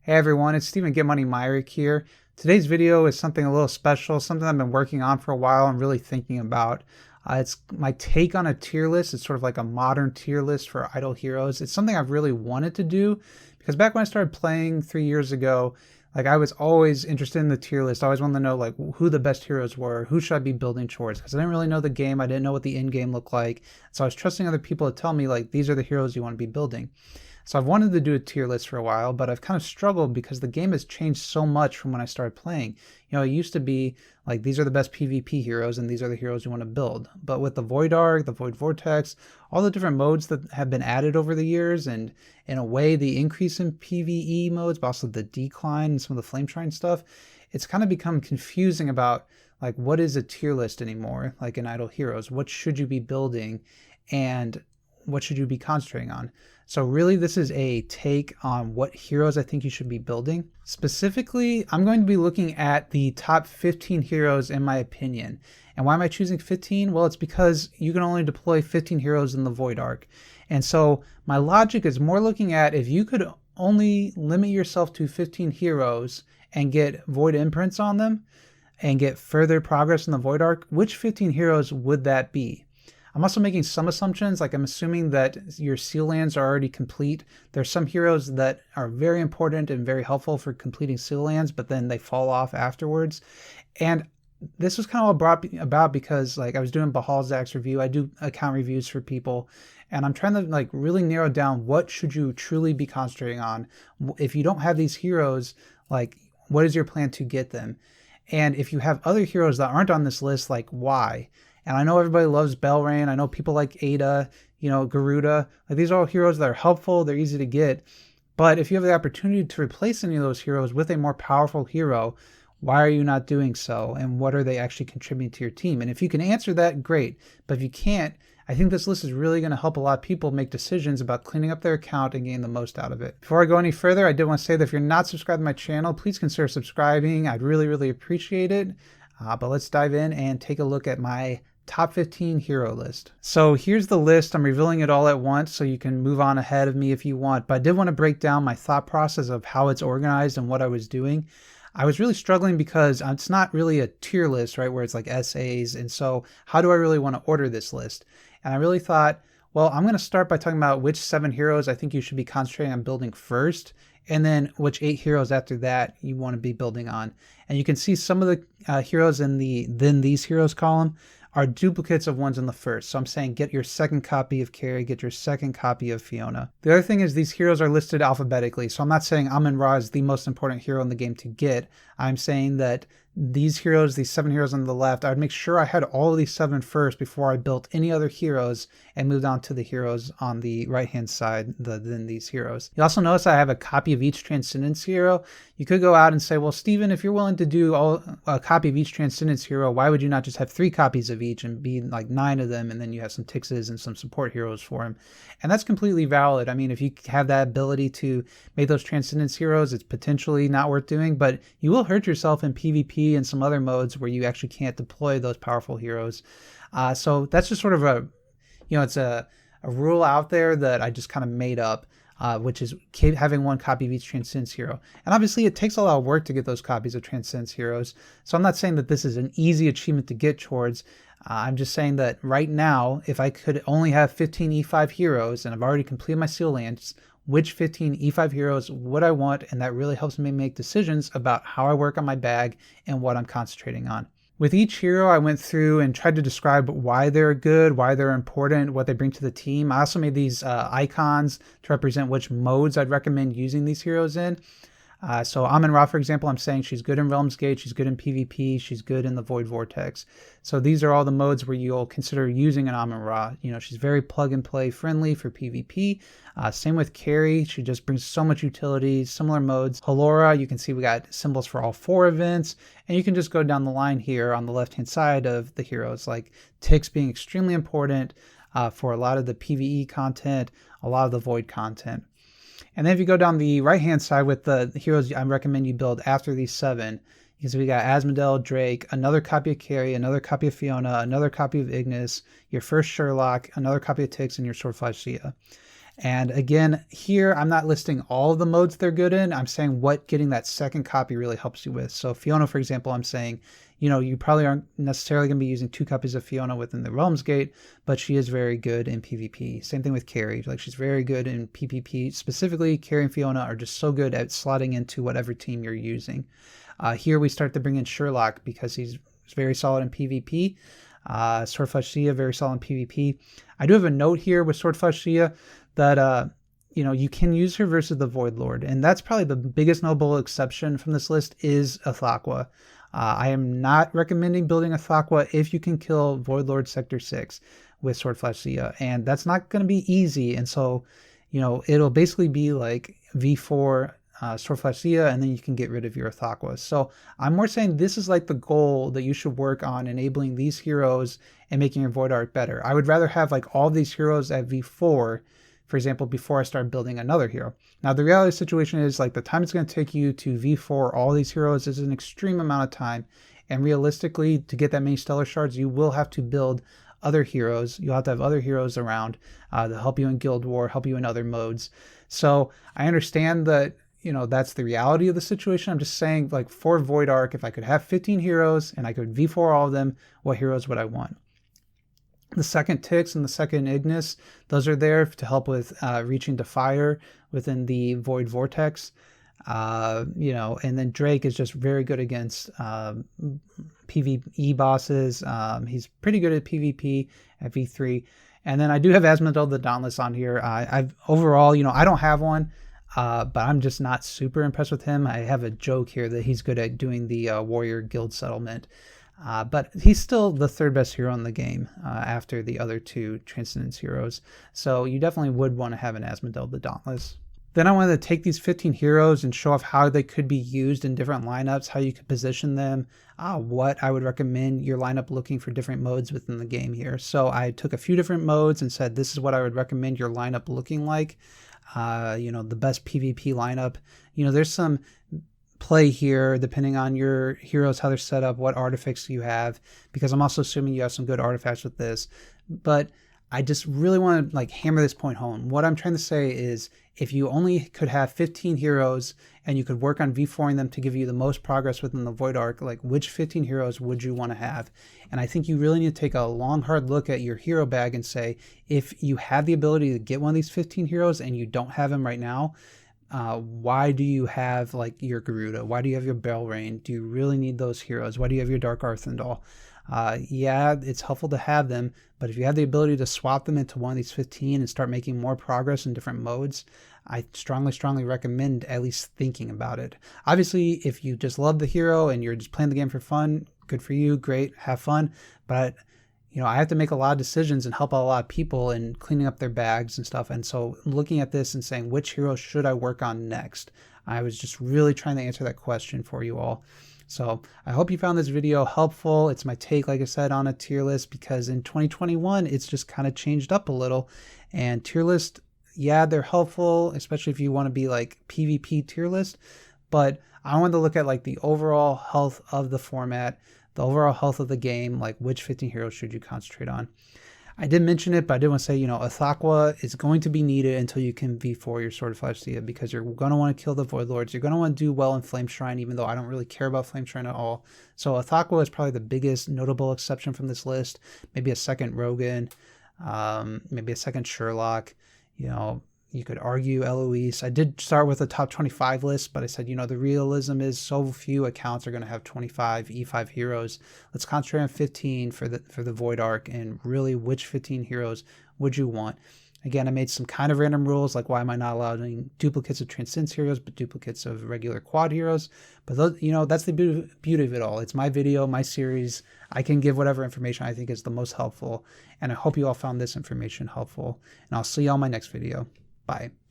Hey everyone, it's Steven GetMoneyMyrick here. Today's video is something a little special, something I've been working on for a while and really thinking about. It's my take on a tier list. It's sort of like a modern tier list for idle heroes. It's something I've really wanted to do because back when I started playing 3 years ago, I was always interested in the tier list. I always wanted to know who the best heroes were, who should I be building towards, because I didn't really know the game. I didn't know what the end game looked like. So I was trusting other people to tell me these are the heroes you want to be building. So I've wanted to do a tier list for a while, but I've kind of struggled because the game has changed so much from when I started playing. It used to be these are the best PvP heroes and these are the heroes you want to build. But with the Void Arc, the Void Vortex, all the different modes that have been added over the years, and in a way the increase in PvE modes, but also the decline and some of the Flame Shrine stuff, it's kind of become confusing about what is a tier list anymore, in Idle Heroes. What should you be building and what should you be concentrating on? So really this is a take on what heroes I think you should be building. Specifically, I'm going to be looking at the top 15 heroes in my opinion. And why am I choosing 15? Well, it's because you can only deploy 15 heroes in the Void Arc. And so my logic is more looking at if you could only limit yourself to 15 heroes and get Void imprints on them and get further progress in the Void Arc, which 15 heroes would that be? I'm also making some assumptions, I'm assuming that your seal lands are already complete. There's some heroes that are very important and very helpful for completing seal lands, but then they fall off afterwards. And this was kind of brought about because I was doing Bahalzak's review. I do account reviews for people, and I'm trying to really narrow down what should you truly be concentrating on. If you don't have these heroes, what is your plan to get them? And if you have other heroes that aren't on this list, why? And I know everybody loves Belrain. I know people like Ada, Garuda. These are all heroes that are helpful. They're easy to get. But if you have the opportunity to replace any of those heroes with a more powerful hero, why are you not doing so? And what are they actually contributing to your team? And if you can answer that, great. But if you can't, I think this list is really going to help a lot of people make decisions about cleaning up their account and getting the most out of it. Before I go any further, I did want to say that if you're not subscribed to my channel, please consider subscribing. I'd really, really appreciate it. But let's dive in and take a look at my top 15 hero list. So here's the list. I'm revealing it all at once so you can move on ahead of me if you want, but I did want to break down my thought process of how it's organized and what I was doing. I was really struggling because it's not really a tier list, right, where it's SAs, and so how do I really want to order this list? And I really thought, well, I'm going to start by talking about which 7 heroes I think you should be concentrating on building first, and then which 8 heroes after that you want to be building on. And you can see some of the heroes in the then these heroes column are duplicates of ones in the first. So I'm saying get your second copy of Carrie, get your second copy of Fiona. The other thing is these heroes are listed alphabetically. So I'm not saying Amun-Ra is the most important hero in the game to get. I'm saying that these heroes, these 7 heroes on the left, I would make sure I had all of these 7 first before I built any other heroes and moved on to the heroes on the right-hand side, then these heroes. You also notice I have a copy of each Transcendence hero. You could go out and say, well, Steven, if you're willing to do a copy of each Transcendence hero, why would you not just have 3 copies of each and be 9 of them, and then you have some Tixes and some support heroes for him? And that's completely valid. I mean, if you have that ability to make those Transcendence heroes, it's potentially not worth doing, but you will hurt yourself in PvP and some other modes where you actually can't deploy those powerful heroes. So that's just sort of it's a rule out there that I just kind of made up, which is having 1 copy of each Transcendence hero. And obviously it takes a lot of work to get those copies of Transcendence heroes. So I'm not saying that this is an easy achievement to get towards. I'm just saying that right now, if I could only have 15 E5 heroes and I've already completed my seal lands, which 15 E5 heroes would I want? And that really helps me make decisions about how I work on my bag and what I'm concentrating on. With each hero, I went through and tried to describe why they're good, why they're important, what they bring to the team. I also made these icons to represent which modes I'd recommend using these heroes in. So Amun-Ra, for example, I'm saying she's good in Realm's Gate, she's good in PvP, she's good in the Void Vortex. So these are all the modes where you'll consider using an Amun-Ra. She's very plug-and-play friendly for PvP. Same with Carrie, she just brings so much utility, similar modes. Halora, you can see we got symbols for all 4 events, and you can just go down the line here on the left-hand side of the heroes, like Tix being extremely important for a lot of the PvE content, a lot of the Void content. And then if you go down the right-hand side with the heroes I recommend you build after these 7, you can see we got Asmodel, Drake, another copy of Carrie, another copy of Fiona, another copy of Ignis, your first Sherlock, another copy of Tix, and your Swordflash Sia. And again, here I'm not listing all of the modes they're good in. I'm saying what getting that second copy really helps you with. So Fiona, for example, I'm saying, you probably aren't necessarily going to be using 2 copies of Fiona within the Realms Gate, but she is very good in PvP. Same thing with Carrie. Like, she's very good in PvP. Specifically, Carrie and Fiona are just so good at slotting into whatever team you're using. Here we start to bring in Sherlock because he's very solid in PvP. Swordflesh Sia, very solid in PvP. I do have a note here with Swordflesh Sia that you can use her versus the Void Lord, and that's probably the biggest notable exception from this list is Athaqua. I am not recommending building Athaqua if you can kill Void Lord Sector 6 with Swordflesh Sia, and that's not going to be easy. And so, it'll basically be like V4 Swordflesh Sia, and then you can get rid of your Athaqua. So I'm more saying this is like the goal that you should work on, enabling these heroes and making your Void Arc better. I would rather have like all these heroes at V4, for example, before I start building another hero. Now, the reality of the situation is like the time it's going to take you to V4 all these heroes is an extreme amount of time. And realistically, to get that many stellar shards, you will have to build other heroes. You'll have to have other heroes around to help you in Guild War, help you in other modes. So I understand that, that's the reality of the situation. I'm just saying, like, for Void Arc, if I could have 15 heroes and I could V4 all of them, what heroes would I want? The second Tix and the second Ignis, those are there to help with reaching to fire within the Void Vortex. And then Drake is just very good against PvE bosses. He's pretty good at PvP at V3. And then I do have Asmodel the Dauntless on here. I've overall, I don't have one, but I'm just not super impressed with him. I have a joke here that he's good at doing the Warrior Guild Settlement. But he's still the 3rd best hero in the game after the other 2 Transcendence heroes. So you definitely would want to have an Asmodel the Dauntless. Then I wanted to take these 15 heroes and show off how they could be used in different lineups, how you could position them, what I would recommend your lineup looking for different modes within the game here. So I took a few different modes and said this is what I would recommend your lineup looking like. The best PvP lineup. There's some play here depending on your heroes, how they're set up, what artifacts you have, because I'm also assuming you have some good artifacts with this. But I just really want to hammer this point home. What I'm trying to say is, if you only could have 15 heroes and you could work on V4ing them to give you the most progress within the Void Arc, which 15 heroes would you want to have? And I think you really need to take a long, hard look at your hero bag and say, if you have the ability to get one of these 15 heroes and you don't have them right now, why do you have your Garuda? Why do you have your Belrain? Do you really need those heroes? Why do you have your Dark Arthendal? Yeah, it's helpful to have them, but if you have the ability to swap them into one of these 15 and start making more progress in different modes, I strongly recommend at least thinking about it. Obviously, if you just love the hero and you're just playing the game for fun, good for you, great, have fun. But I have to make a lot of decisions and help out a lot of people in cleaning up their bags and stuff. And so looking at this and saying, which hero should I work on next? I was just really trying to answer that question for you all. So I hope you found this video helpful. It's my take, like I said, on a tier list, because in 2021, it's just kind of changed up a little. And tier list, yeah, they're helpful, especially if you want to be PvP tier list. But I wanted to look at the overall health of the format, the overall health of the game, which 15 heroes should you concentrate on. I did mention it, but I did want to say, Athaqua is going to be needed until you can V4 your Swordflesh Sia, because you're going to want to kill the Void Lords. You're going to want to do well in Flame Shrine, even though I don't really care about Flame Shrine at all. So Athaqua is probably the biggest notable exception from this list. Maybe a second Rogan, maybe a second Sherlock. You could argue Eloise. I did start with a top 25 list, but I said, the realism is so few accounts are going to have 25 E5 heroes. Let's concentrate on 15 for the Void Arc, and really, which 15 heroes would you want? Again, I made some kind of random rules, like why am I not allowing duplicates of Transcendence heroes, but duplicates of regular quad heroes? But those, that's the beauty of it all. It's my video, my series. I can give whatever information I think is the most helpful, and I hope you all found this information helpful. And I'll see you on my next video. Bye.